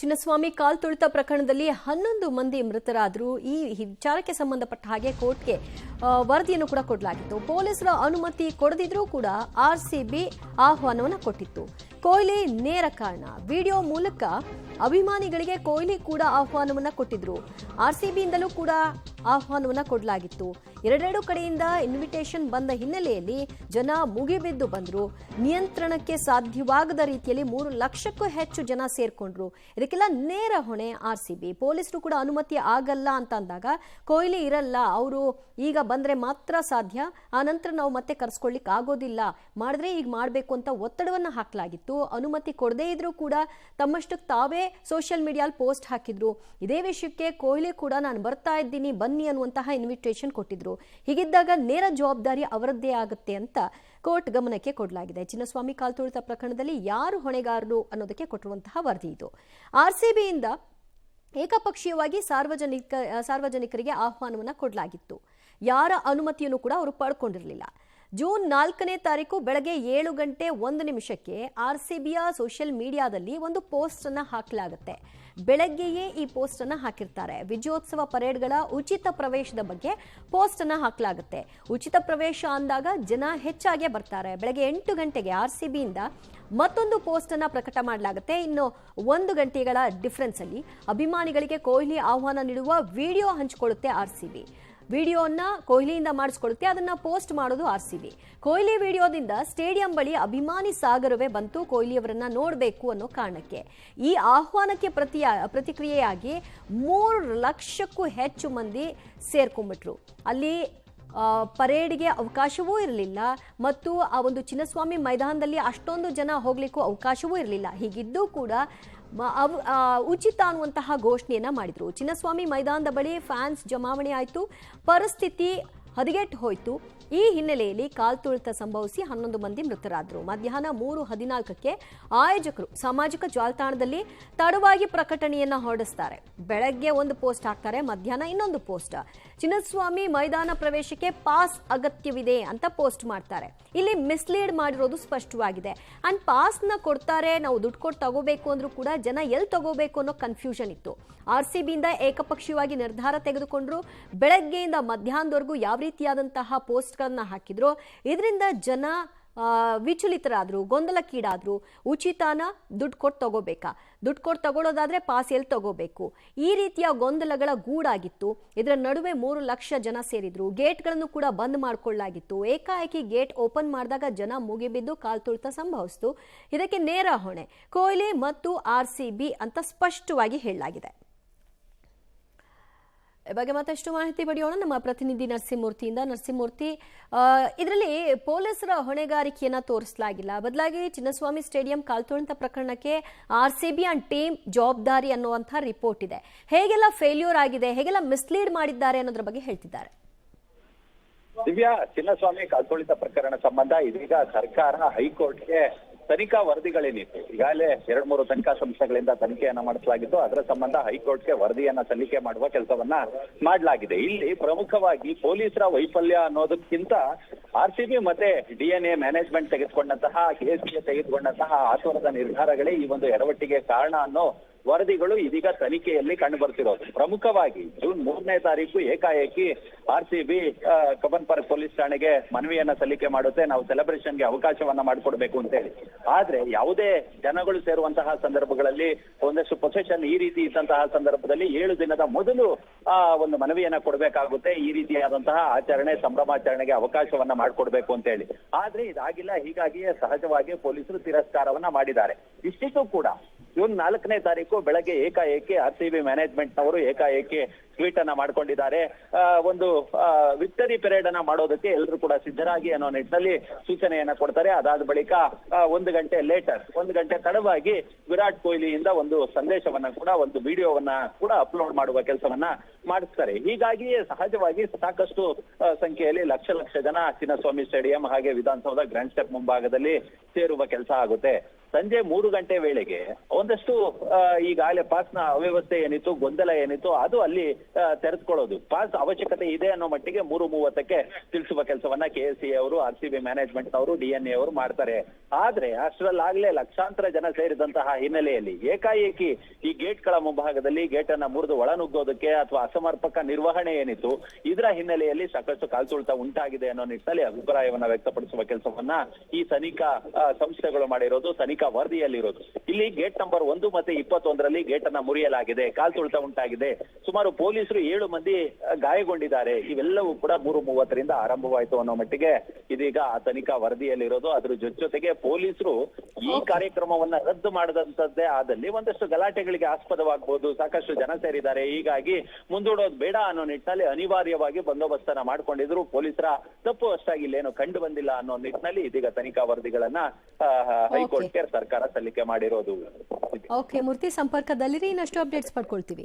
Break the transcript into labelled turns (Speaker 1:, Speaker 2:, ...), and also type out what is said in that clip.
Speaker 1: ಚಿನ್ನಸ್ವಾಮಿ ಕಾಲ್ ತುಳಿತ ಪ್ರಕರಣದಲ್ಲಿ 11 ಮಂದಿ ಮೃತರಾದರು. ಈ ವಿಚಾರಕ್ಕೆ ಸಂಬಂಧಪಟ್ಟ ಹಾಗೆ ಕೋರ್ಟ್ಗೆ ವರದಿಯನ್ನು ಕೂಡ ಕೊಡಲಾಗಿತ್ತು. ಪೊಲೀಸರ ಅನುಮತಿ ಕೊಡದಿದ್ರೂ ಕೂಡ ಆರ್ಸಿಬಿ ಆಹ್ವಾನವನ್ನು ಕೊಟ್ಟಿತ್ತು. ಕೊಹ್ಲಿ ನೇರ ಕಾರಣ. ವಿಡಿಯೋ ಮೂಲಕ ಅಭಿಮಾನಿಗಳಿಗೆ ಕೊಹ್ಲಿ ಕೂಡ ಆಹ್ವಾನವನ್ನ ಕೊಟ್ಟಿದ್ರು. ಆರ್ಸಿಬಿಯಿಂದಲೂ ಕೂಡ ಆಹ್ವಾನವನ್ನ ಕೊಡಲಾಗಿತ್ತು. ಎರಡೆರಡು ಕಡೆಯಿಂದ ಇನ್ವಿಟೇಷನ್ ಬಂದ ಹಿನ್ನೆಲೆಯಲ್ಲಿ ಜನ ಮುಗಿಬಿದ್ದು ಬಂದ್ರು. ನಿಯಂತ್ರಣಕ್ಕೆ ಸಾಧ್ಯವಾಗದ ರೀತಿಯಲ್ಲಿ 3 ಲಕ್ಷಕ್ಕೂ ಹೆಚ್ಚು ಜನ ಸೇರ್ಕೊಂಡ್ರು. ಇದಕ್ಕೆಲ್ಲ ನೇರ ಹೊಣೆ ಆರ್ಸಿಬಿ. ಪೊಲೀಸರು ಕೂಡ ಅನುಮತಿ ಆಗಲ್ಲ ಅಂತ ಅಂದಾಗ ಕೊಹ್ಲಿ ಇರಲ್ಲ, ಅವರು ಈಗ ಬಂದ್ರೆ ಮಾತ್ರ ಸಾಧ್ಯ, ಆ ನಂತರ ನಾವು ಮತ್ತೆ ಕರೆಸ್ಕೊಳ್ಳಿಕ್ ಆಗೋದಿಲ್ಲ, ಮಾಡಿದ್ರೆ ಈಗ ಮಾಡಬೇಕು ಅಂತ ಒತ್ತಡವನ್ನ ಹಾಕಲಾಗಿತ್ತು. ಅನುಮತಿ ಕೊಡದೇ ಇದ್ರೂ ಕೂಡ ತಮ್ಮಷ್ಟಕ್ಕೆ ತಾವೇ ಸೋಷಿಯಲ್ ಮೀಡಿಯಾಲ್ ಪೋಸ್ಟ್ ಹಾಕಿದ್ರು. ಇದೇ ವಿಷಯಕ್ಕೆ ಕೊಹ್ಲಿ ಕೂಡ ನಾನು ಬರ್ತಾ ಇದ್ದೀನಿ ಬನ್ನಿ ಅನ್ನುವಂತಹ ಇನ್ವಿಟೇಷನ್ ಕೊಟ್ಟಿದ್ರು. ಹೀಗಿದ್ದಾಗ ನೇರ ಜವಾಬ್ದಾರಿ ಅವರದ್ದೇ ಆಗುತ್ತೆ ಅಂತ ಕೋರ್ಟ್ ಗಮನಕ್ಕೆ ಕೊಡಲಾಗಿದೆ. ಚಿನ್ನಸ್ವಾಮಿ ಕಾಲ್ ತುಳಿತ ಪ್ರಕರಣದಲ್ಲಿ ಯಾರು ಹೊಣೆಗಾರರು ಅನ್ನೋದಕ್ಕೆ ಕೊಟ್ಟಿರುವಂತಹ ವರದಿ ಇದು. ಆರ್ಸಿಬಿಯಿಂದ ಏಕಪಕ್ಷೀಯವಾಗಿ ಸಾರ್ವಜನಿಕರಿಗೆ ಆಹ್ವಾನವನ್ನು ಕೊಡಲಾಗಿತ್ತು. ಯಾರ ಅನುಮತಿಯನ್ನು ಕೂಡ ಅವರು ಪಡ್ಕೊಂಡಿರಲಿಲ್ಲ. ಜೂನ್ 4ನೇ ತಾರೀಕು ಬೆಳಗ್ಗೆ 7:01 ಆರ್ಸಿಬಿಯ ಸೋಷಿಯಲ್ ಮೀಡಿಯಾದಲ್ಲಿ ಒಂದು ಪೋಸ್ಟ್ ಅನ್ನ ಹಾಕಲಾಗುತ್ತೆ. ಬೆಳಗ್ಗೆಯೇ ಈ ಪೋಸ್ಟ್ ಅನ್ನ ಹಾಕಿರ್ತಾರೆ. ವಿಜಯೋತ್ಸವ ಪರೇಡ್ಗಳ ಉಚಿತ ಪ್ರವೇಶದ ಬಗ್ಗೆ ಪೋಸ್ಟ್ ಅನ್ನ ಹಾಕಲಾಗುತ್ತೆ. ಉಚಿತ ಪ್ರವೇಶ ಅಂದಾಗ ಜನ ಹೆಚ್ಚಾಗೆ ಬರ್ತಾರೆ. ಬೆಳಗ್ಗೆ 8 ಗಂಟೆಗೆ ಆರ್ಸಿಬಿಯಿಂದ ಮತ್ತೊಂದು ಪೋಸ್ಟ್ ಅನ್ನ ಪ್ರಕಟ ಮಾಡಲಾಗುತ್ತೆ. ಇನ್ನು 1 ಗಂಟೆಗಳ ಡಿಫರೆನ್ಸ್ ಅಲ್ಲಿ ಅಭಿಮಾನಿಗಳಿಗೆ ಕೊಹ್ಲಿ ಆಹ್ವಾನ ನೀಡುವ ವಿಡಿಯೋ ಹಂಚಿಕೊಳ್ಳುತ್ತೆ ಆರ್ಸಿಬಿ. ವಿಡಿಯೋನ ಕೊಹ್ಲಿಯಿಂದ ಮಾಡಿಸ್ಕೊಳ್ಳುತ್ತೆ, ಅದನ್ನ ಪೋಸ್ಟ್ ಮಾಡೋದು ಆರ್ಸಿಬಿ. ಕೊಹ್ಲಿ ವಿಡಿಯೋದಿಂದ ಸ್ಟೇಡಿಯಂ ಬಳಿ ಅಭಿಮಾನಿ ಸಾಗರವೇ ಬಂತು ಕೊಹ್ಲಿ ಅವರನ್ನ ನೋಡಬೇಕು ಅನ್ನೋ ಕಾರಣಕ್ಕೆ. ಈ ಆಹ್ವಾನಕ್ಕೆ ಪ್ರತಿಕ್ರಿಯೆಯಾಗಿ 3 ಲಕ್ಷಕ್ಕೂ ಹೆಚ್ಚು ಮಂದಿ ಸೇರ್ಕೊಂಡ್ಬಿಟ್ರು. ಅಲ್ಲಿ ಪರೇಡ್ಗೆ ಅವಕಾಶವೂ ಇರಲಿಲ್ಲ ಮತ್ತು ಆ ಒಂದು ಚಿನ್ನಸ್ವಾಮಿ ಮೈದಾನದಲ್ಲಿ ಅಷ್ಟೊಂದು ಜನ ಹೋಗ್ಲಿಕ್ಕೂ ಅವಕಾಶವೂ ಇರಲಿಲ್ಲ. ಹೀಗಿದ್ದೂ ಕೂಡ ಉಚಿತ ಅನ್ನುವಂತಹ ಘೋಷಣೆಯನ್ನ ಮಾಡಿದ್ರು. ಚಿನ್ನಸ್ವಾಮಿ ಮೈದಾನದ ಬಳಿ ಫ್ಯಾನ್ಸ್ ಜಮಾವಣೆ ಆಯಿತು. ಪರಿಸ್ಥಿತಿ ಹದಗೆಟ್ಟು ಹೋಯಿತು. ಈ ಹಿನ್ನೆಲೆಯಲ್ಲಿ ಕಾಲ್ತುಳಿತ ಸಂಭವಿಸಿ 11 ಮಂದಿ ಮೃತರಾದರು. ಮಧ್ಯಾಹ್ನ 3:14 ಆಯೋಜಕರು ಸಾಮಾಜಿಕ ಜಾಲತಾಣದಲ್ಲಿ ತಡವಾಗಿ ಪ್ರಕಟಣೆಯನ್ನ ಹೊರಡಿಸ್ತಾರೆ. ಬೆಳಗ್ಗೆ ಒಂದು ಪೋಸ್ಟ್ ಹಾಕ್ತಾರೆ, ಮಧ್ಯಾಹ್ನ ಇನ್ನೊಂದು ಪೋಸ್ಟ್. ಚಿನ್ನಸ್ವಾಮಿ ಮೈದಾನ ಪ್ರವೇಶಕ್ಕೆ ಪಾಸ್ ಅಗತ್ಯವಿದೆ ಅಂತ ಪೋಸ್ಟ್ ಮಾಡ್ತಾರೆ. ಇಲ್ಲಿ ಮಿಸ್ಲೀಡ್ ಮಾಡಿರೋದು ಸ್ಪಷ್ಟವಾಗಿದೆ. ಅಂಡ್ ಪಾಸ್ನ ಕೊಡ್ತಾರೆ, ನಾವು ದುಡ್ಡು ಕೊಟ್ಟು ತಗೋಬೇಕು ಅಂದ್ರೂ ಕೂಡ ಜನ ಎಲ್ಲಿ ತಗೋಬೇಕು ಅನ್ನೋ ಕನ್ಫ್ಯೂಷನ್ ಇತ್ತು. ಆರ್ಸಿಬಿಯಿಂದ ಏಕಪಕ್ಷೀಯವಾಗಿ ನಿರ್ಧಾರ ತೆಗೆದುಕೊಂಡ್ರು. ಬೆಳಗ್ಗೆಯಿಂದ ಮಧ್ಯಾಹ್ನದವರೆಗೂ ಯಾವ ರೀತಿಯಾದಂತಹ ಪೋಸ್ಟ್ಗಳನ್ನ ಹಾಕಿದ್ರು, ಇದರಿಂದ ಜನ ವಿಚಲಿತರಾದ್ರು, ಗೊಂದಲಕ್ಕೀಡಾದ್ರು. ಉಚಿತನ ದುಡ್ಡು ಕೊಟ್ಟು ತಗೋಬೇಕಾ, ದುಡ್ಡು ಕೊಟ್ಟು ತಗೊಳ್ಳೋದಾದ್ರೆ ಪಾಸ್ ಎಲ್ಲಿ ತಗೋಬೇಕು, ಈ ರೀತಿಯ ಗೊಂದಲಗಳ ಗೂಡಾಗಿತ್ತು. ಇದರ ನಡುವೆ 3 ಲಕ್ಷ ಜನ ಸೇರಿದ್ರು. ಗೇಟ್ಗಳನ್ನು ಕೂಡ ಬಂದ್ ಮಾಡಿಕೊಳ್ಳಲಾಗಿತ್ತು. ಏಕಾಏಕಿ ಗೇಟ್ ಓಪನ್ ಮಾಡಿದಾಗ ಜನ ಮುಗಿಬಿದ್ದು ಕಾಲ್ತುಳಿತ ಸಂಭವಿಸಿತು. ಇದಕ್ಕೆ ನೇರ ಹೊಣೆ ಕೊಹ್ಲಿ ಮತ್ತು ಆರ್ಸಿಬಿ ಅಂತ ಸ್ಪಷ್ಟವಾಗಿ ಹೇಳಲಾಗಿದೆ. ಬಗ್ಗೆ ಮತ್ತಷ್ಟು ಮಾಹಿತಿ ಪಡೆಯೋಣ ನಮ್ಮ ಪ್ರತಿನಿಧಿ ನರಸಿಂಹಮೂರ್ತಿಯಿಂದ. ನರಸಿಂಹಮೂರ್ತಿ, ಇದರಲ್ಲಿ ಪೊಲೀಸರ ಹೊಣೆಗಾರಿಕೆಯನ್ನ ತೋರಿಸಲಾಗಿಲ್ಲ, ಬದಲಾಗಿ ಚಿನ್ನಸ್ವಾಮಿ ಸ್ಟೇಡಿಯಂ ಕಾಲ್ತುಳಿತ ಪ್ರಕರಣಕ್ಕೆ ಆರ್ಸಿಬಿ ಅಂಡ್ ಟೀಮ್ ಜವಾಬ್ದಾರಿ ಅನ್ನುವಂತಹ ರಿಪೋರ್ಟ್ ಇದೆ. ಹೇಗೆಲ್ಲ ಫೇಲ್ಯೂರ್ ಆಗಿದೆ, ಹೇಗೆಲ್ಲ ಮಿಸ್ಲೀಡ್ ಮಾಡಿದ್ದಾರೆ ಅನ್ನೋದ್ರ ಬಗ್ಗೆ ಹೇಳ್ತಿದ್ದಾರೆ.
Speaker 2: ದಿವ್ಯಾ, ಚಿನ್ನಸ್ವಾಮಿ ಕಾಲ್ತುಳಿತ ಪ್ರಕರಣ ಸಂಬಂಧ ಇದೀಗ ಸರ್ಕಾರ ಹೈಕೋರ್ಟ್ಗೆ ತನಿಖಾ ವರದಿಗಳೇನಿತ್ತು, ಈಗಾಗಲೇ 2-3 ತನಿಖಾ ಸಂಸ್ಥೆಗಳಿಂದ ತನಿಖೆಯನ್ನ ಮಾಡಿಸಲಾಗಿದ್ದು, ಅದರ ಸಂಬಂಧ ಹೈಕೋರ್ಟ್ಗೆ ವರದಿಯನ್ನ ಸಲ್ಲಿಕೆ ಮಾಡುವ ಕೆಲಸವನ್ನ ಮಾಡಲಾಗಿದೆ. ಇಲ್ಲಿ ಪ್ರಮುಖವಾಗಿ ಪೊಲೀಸರ ವೈಫಲ್ಯ ಅನ್ನೋದಕ್ಕಿಂತ ಆರ್ಸಿಬಿ ಮತ್ತೆ DNA ಮ್ಯಾನೇಜ್ಮೆಂಟ್ ತೆಗೆದುಕೊಂಡಂತಹ KCA ತೆಗೆದುಕೊಂಡಂತಹ ಆತುರದ ನಿರ್ಧಾರಗಳೇ ಈ ಒಂದು ಎಡವಟ್ಟಿಗೆ ಕಾರಣ ಅನ್ನೋ ವರದಿಗಳು ಇದೀಗ ತನಿಖೆಯಲ್ಲಿ ಕಂಡು ಬರ್ತಿರೋದು. ಪ್ರಮುಖವಾಗಿ ಜೂನ್ 3ನೇ ತಾರೀಕು ಏಕಾಏಕಿ ಆರ್ಸಿಬಿ ಕಬ್ಬನ್ ಪಾರ್ಕ್ ಪೊಲೀಸ್ ಠಾಣೆಗೆ ಮನವಿಯನ್ನ ಸಲ್ಲಿಕೆ ಮಾಡುತ್ತೆ, ನಾವು ಸೆಲೆಬ್ರೇಷನ್ಗೆ ಅವಕಾಶವನ್ನ ಮಾಡಿಕೊಡ್ಬೇಕು ಅಂತ ಹೇಳಿ. ಆದ್ರೆ ಯಾವುದೇ ಜನಗಳು ಸೇರುವಂತಹ ಸಂದರ್ಭಗಳಲ್ಲಿ, ಒಂದಷ್ಟು ಪ್ರೊಸೆಷನ್ ಈ ರೀತಿ ಇದ್ದಂತಹ ಸಂದರ್ಭದಲ್ಲಿ 7 ದಿನದ ಮೊದಲು ಒಂದು ಮನವಿಯನ್ನ ಕೊಡ್ಬೇಕಾಗುತ್ತೆ. ಈ ರೀತಿಯಾದಂತಹ ಆಚರಣೆ, ಸಂಭ್ರಮಾಚರಣೆಗೆ ಅವಕಾಶವನ್ನ ಮಾಡಿಕೊಡ್ಬೇಕು ಅಂತ ಹೇಳಿ. ಆದ್ರೆ ಇದಾಗಿಲ್ಲ. ಹೀಗಾಗಿಯೇ ಸಹಜವಾಗಿ ಪೊಲೀಸರು ತಿರಸ್ಕಾರವನ್ನ ಮಾಡಿದ್ದಾರೆ. ಇಷ್ಟಿಗೂ ಕೂಡ ಜೂನ್ 4ನೇ ತಾರೀಕು ಬೆಳಗ್ಗೆ ಏಕಾಏಕಿ ಆರ್ಸಿಬಿ ಮ್ಯಾನೇಜ್ಮೆಂಟ್ ನವರು ಏಕಾಏಕಿ ಟ್ವೀಟ್ ಅನ್ನ ಮಾಡ್ಕೊಂಡಿದ್ದಾರೆ. ಒಂದು ವಿಕ್ಟರಿ ಪೆರೇಡ್ ಅನ್ನ ಮಾಡೋದಕ್ಕೆ ಎಲ್ಲರೂ ಕೂಡ ಸಿದ್ಧರಾಗಿ ಅನ್ನೋ ನಿಟ್ಟಿನಲ್ಲಿ ಸೂಚನೆಯನ್ನ ಕೊಡ್ತಾರೆ. ಅದಾದ ಬಳಿಕ 1 ಗಂಟೆ ತಡವಾಗಿ ವಿರಾಟ್ ಕೊಹ್ಲಿಯಿಂದ ಒಂದು ಸಂದೇಶವನ್ನ ಕೂಡ, ಒಂದು ವಿಡಿಯೋವನ್ನ ಕೂಡ ಅಪ್ಲೋಡ್ ಮಾಡುವ ಕೆಲಸವನ್ನ ಮಾಡಿಸ್ತಾರೆ. ಹೀಗಾಗಿಯೇ ಸಹಜವಾಗಿ ಸಾಕಷ್ಟು ಸಂಖ್ಯೆಯಲ್ಲಿ ಲಕ್ಷ ಜನ ಚಿನ್ನಸ್ವಾಮಿ ಸ್ಟೇಡಿಯಂ ಹಾಗೆ ವಿಧಾನಸೌಧ ಗ್ರ್ಯಾಂಡ್ ಸ್ಟೆಪ್ ಮುಂಭಾಗದಲ್ಲಿ ಸೇರುವ ಕೆಲಸ ಆಗುತ್ತೆ. ಸಂಜೆ 3 ಗಂಟೆ ವೇಳೆಗೆ ಒಂದಷ್ಟು ಈಗಾಗಲೇ ಪಾಸ್ನ ಅವ್ಯವಸ್ಥೆ ಏನಿತ್ತು, ಗೊಂದಲ ಏನಿತ್ತು, ಅದು ಅಲ್ಲಿ ತೆರೆದುಕೊಳ್ಳೋದು, ಪಾಸ್ ಅವಶ್ಯಕತೆ ಇದೆ ಅನ್ನೋ ಮಟ್ಟಿಗೆ 3:30ಕ್ಕೆ ತಿಳಿಸುವ ಕೆಲಸವನ್ನ KSCA ಅವರು, RCB ಮ್ಯಾನೇಜ್ಮೆಂಟ್ ಅವರು, DNA ಅವರು ಮಾಡ್ತಾರೆ. ಆದ್ರೆ ಅಷ್ಟರಲ್ಲಾಗ್ಲೇ ಲಕ್ಷಾಂತರ ಜನ ಸೇರಿದಂತಹ ಹಿನ್ನೆಲೆಯಲ್ಲಿ ಏಕಾಏಕಿ ಈ ಗೇಟ್ಗಳ ಮುಂಭಾಗದಲ್ಲಿ ಗೇಟ್ ಅನ್ನ ಮುರಿದು ಒಳನುಗ್ಗೋದಕ್ಕೆ ಅಥವಾ ಅಸಮರ್ಪಕ ನಿರ್ವಹಣೆ ಏನಿತ್ತು, ಇದರ ಹಿನ್ನೆಲೆಯಲ್ಲಿ ಸಾಕಷ್ಟು ಕಾಲ್ತುಳಿತ ಉಂಟಾಗಿದೆ ಅನ್ನೋ ನಿಟ್ಟಿನಲ್ಲಿ ಅಭಿಪ್ರಾಯವನ್ನ ವ್ಯಕ್ತಪಡಿಸುವ ಕೆಲಸವನ್ನ ಈ ತನಿಖಾ ಸಂಸ್ಥೆಗಳು ಮಾಡಿರೋದು, ತನಿಖಾ ವರದಿಯಲ್ಲಿರೋದು. ಇಲ್ಲಿ ಗೇಟ್ ನಂಬರ್ 1 ಮತ್ತೆ 21ರಲ್ಲಿ ಗೇಟ್ ಅನ್ನ ಮುರಿಯಲಾಗಿದೆ, ಕಾಲ್ತುಳಿತ ಉಂಟಾಗಿದೆ, ಸುಮಾರು ಪೊಲೀಸರು 7 ಮಂದಿ ಗಾಯಗೊಂಡಿದ್ದಾರೆ. ಇವೆಲ್ಲವೂ ಕೂಡ 3:30ರಿಂದ ಆರಂಭವಾಯಿತು ಅನ್ನೋ ಮಟ್ಟಿಗೆ ಇದೀಗ ಆ ತನಿಖಾ ವರದಿಯಲ್ಲಿರೋದು. ಅದ್ರ ಜೊತೆಗೆ ಪೊಲೀಸರು ಈ ಕಾರ್ಯಕ್ರಮವನ್ನ ರದ್ದು ಮಾಡದಂತದ್ದೇ ಆದಲ್ಲಿ ಒಂದಷ್ಟು ಗಲಾಟೆಗಳಿಗೆ ಆಸ್ಪದವಾಗಬಹುದು, ಸಾಕಷ್ಟು ಜನ ಸೇರಿದ್ದಾರೆ, ಹೀಗಾಗಿ ಮುಂದೂಡೋದು ಬೇಡ ಅನ್ನೋ ನಿಟ್ಟಿನಲ್ಲಿ ಅನಿವಾರ್ಯವಾಗಿ ಬಂದೋಬಸ್ತನ್ನ ಮಾಡ್ಕೊಂಡಿದ್ರು. ಪೊಲೀಸರ ತಪ್ಪು ಅಷ್ಟಾಗಿ ಇಲ್ಲೇನು ಕಂಡು ಬಂದಿಲ್ಲ ಅನ್ನೋ ನಿಟ್ಟಿನಲ್ಲಿ ಇದೀಗ ತನಿಖಾ ವರದಿಗಳನ್ನ ಹೈಕೋರ್ಟ್ಗೆ ಸರ್ಕಾರ ಸಲ್ಲಿಕೆ ಮಾಡಿರೋದು.
Speaker 1: ಓಕೆ ಮೂರ್ತಿ, ಸಂಪರ್ಕದಲ್ಲಿರಿ, ಇನ್ನಷ್ಟು ಅಪ್ಡೇಟ್ಸ್ ಪಡ್ಕೊಳ್ತೀವಿ.